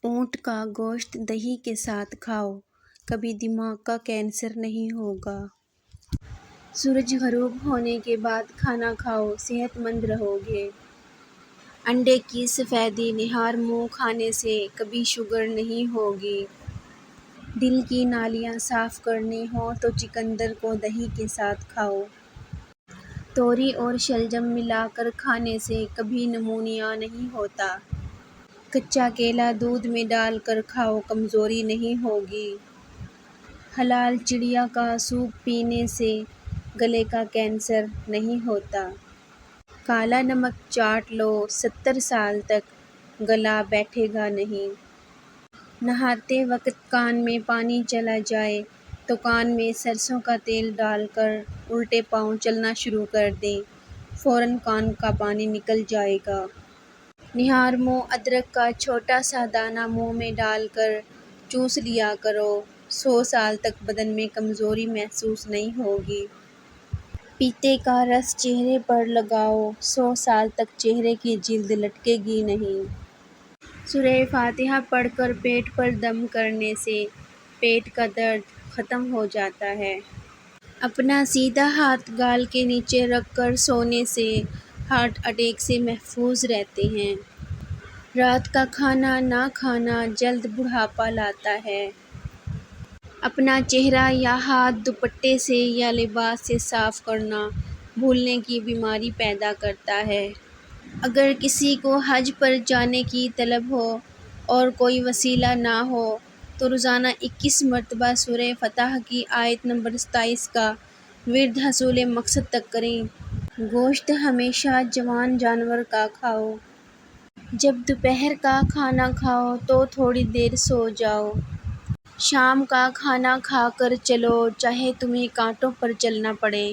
اونٹ کا گوشت دہی کے ساتھ کھاؤ، کبھی دماغ کا کینسر نہیں ہوگا۔ سورج غروب ہونے کے بعد کھانا کھاؤ، صحت مند رہو گے۔ انڈے کی سفیدی نہار منہ کھانے سے کبھی شوگر نہیں ہوگی۔ دل کی نالیاں صاف کرنی ہوں تو چقندر کو دہی کے ساتھ کھاؤ۔ توری اور شلجم ملا کر کھانے سے کبھی نمونیا نہیں ہوتا۔ کچا کیلا دودھ میں ڈال کر کھاؤ، کمزوری نہیں ہوگی۔ حلال چڑیا کا سوپ پینے سے گلے کا کینسر نہیں ہوتا۔ کالا نمک چاٹ لو، 70 سال تک گلا بیٹھے گا نہیں۔ نہاتے وقت کان میں پانی چلا جائے تو کان میں سرسوں کا تیل ڈال کر الٹے پاؤں چلنا شروع کر دیں، فوراً کان کا پانی نکل جائے گا۔ نہار منہ ادرک کا چھوٹا سا دانہ منہ میں ڈال کر چوس لیا کرو، 100 سال تک بدن میں کمزوری محسوس نہیں ہوگی۔ پیتے کا رس چہرے پر لگاؤ، 100 سال تک چہرے کی جلد لٹکے گی نہیں۔ سورہ فاتحہ پڑھ کر پیٹ پر دم کرنے سے پیٹ کا درد ختم ہو جاتا ہے۔ اپنا سیدھا ہاتھ گال کے نیچے رکھ کر سونے سے ہارٹ اٹیک سے محفوظ رہتے ہیں۔ رات کا کھانا نہ کھانا جلد بڑھاپا لاتا ہے۔ اپنا چہرہ یا ہاتھ دوپٹے سے یا لباس سے صاف کرنا بھولنے کی بیماری پیدا کرتا ہے۔ اگر کسی کو حج پر جانے کی طلب ہو اور کوئی وسیلہ نہ ہو تو روزانہ 21 مرتبہ سورہ فتح کی آیت نمبر 27 کا ورد حصول مقصد تک کریں۔ گوشت ہمیشہ جوان جانور کا کھاؤ۔ جب دوپہر کا کھانا کھاؤ تو تھوڑی دیر سو جاؤ۔ شام کا کھانا کھا کر چلو، چاہے تمہیں کانٹوں پر چلنا پڑے۔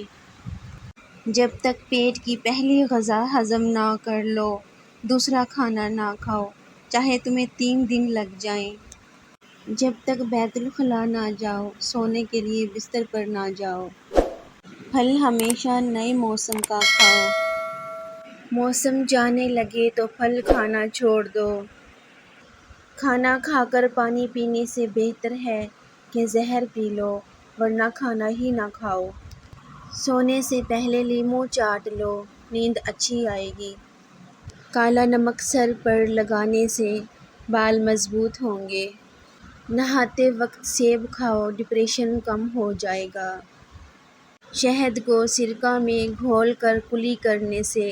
جب تک پیٹ کی پہلی غذا ہضم نہ کر لو، دوسرا کھانا نہ کھاؤ، چاہے تمہیں 3 دن لگ جائیں۔ جب تک بیت الخلاء نہ جاؤ، سونے کے لیے بستر پر نہ جاؤ۔ پھل ہمیشہ نئے موسم کا کھاؤ۔ موسم جانے لگے تو پھل کھانا چھوڑ دو۔ کھانا کھا کر پانی پینے سے بہتر ہے کہ زہر پی لو، ورنہ کھانا ہی نہ کھاؤ۔ سونے سے پہلے لیموں چاٹ لو، نیند اچھی آئے گی۔ کالا نمک سر پر لگانے سے بال مضبوط ہوں گے۔ نہاتے وقت سیب کھاؤ، ڈپریشن کم ہو جائے گا۔ شہد کو سرکہ میں گھول کر کلی کرنے سے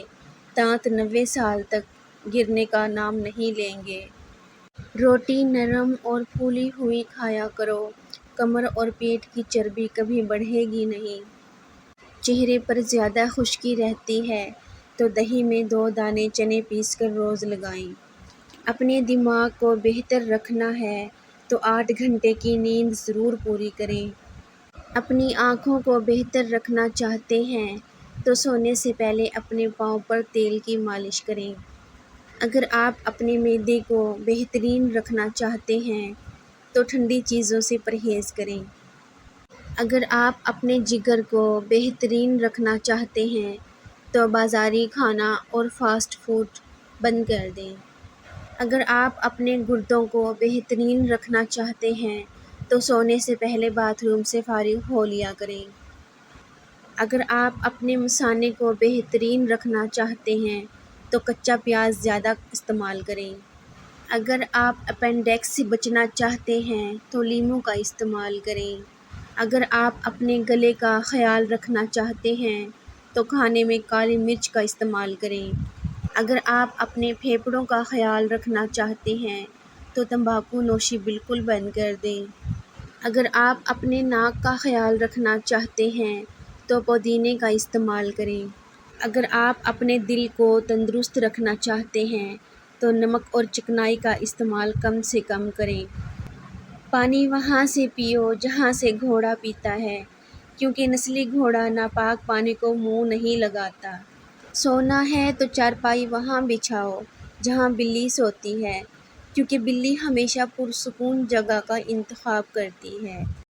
دانت 90 سال تک گرنے کا نام نہیں لیں گے۔ روٹی نرم اور پھولی ہوئی کھایا کرو، کمر اور پیٹ کی چربی کبھی بڑھے گی نہیں۔ چہرے پر زیادہ خشکی رہتی ہے تو دہی میں 2 دانے چنے پیس کر روز لگائیں۔ اپنے دماغ کو بہتر رکھنا ہے تو 8 گھنٹے کی نیند ضرور پوری کریں۔ اپنی آنکھوں کو بہتر رکھنا چاہتے ہیں تو سونے سے پہلے اپنے پاؤں پر تیل کی مالش کریں۔ اگر آپ اپنے معدے کو بہترین رکھنا چاہتے ہیں تو ٹھنڈی چیزوں سے پرہیز کریں۔ اگر آپ اپنے جگر کو بہترین رکھنا چاہتے ہیں تو بازاری کھانا اور فاسٹ فوڈ بند کر دیں۔ اگر آپ اپنے گردوں کو بہترین رکھنا چاہتے ہیں تو سونے سے پہلے باتھ روم سے فارغ ہو لیا کریں۔ اگر آپ اپنے مثانے کو بہترین رکھنا چاہتے ہیں تو کچا پیاز زیادہ استعمال کریں۔ اگر آپ اپینڈکس سے بچنا چاہتے ہیں تو لیموں کا استعمال کریں۔ اگر آپ اپنے گلے کا خیال رکھنا چاہتے ہیں تو کھانے میں کالی مرچ کا استعمال کریں۔ اگر آپ اپنے پھیپھڑوں کا خیال رکھنا چاہتے ہیں تو تمباکو نوشی بالکل بند کر دیں۔ اگر آپ اپنے ناک کا خیال رکھنا چاہتے ہیں تو پودینے کا استعمال کریں۔ اگر آپ اپنے دل کو تندرست رکھنا چاہتے ہیں تو نمک اور چکنائی کا استعمال کم سے کم کریں۔ پانی وہاں سے پیو جہاں سے گھوڑا پیتا ہے، کیونکہ نسلی گھوڑا ناپاک پانی کو منہ نہیں لگاتا۔ سونا ہے تو چارپائی وہاں بچھاؤ جہاں بلی سوتی ہے، کیونکہ بلی ہمیشہ پرسکون جگہ کا انتخاب کرتی ہے۔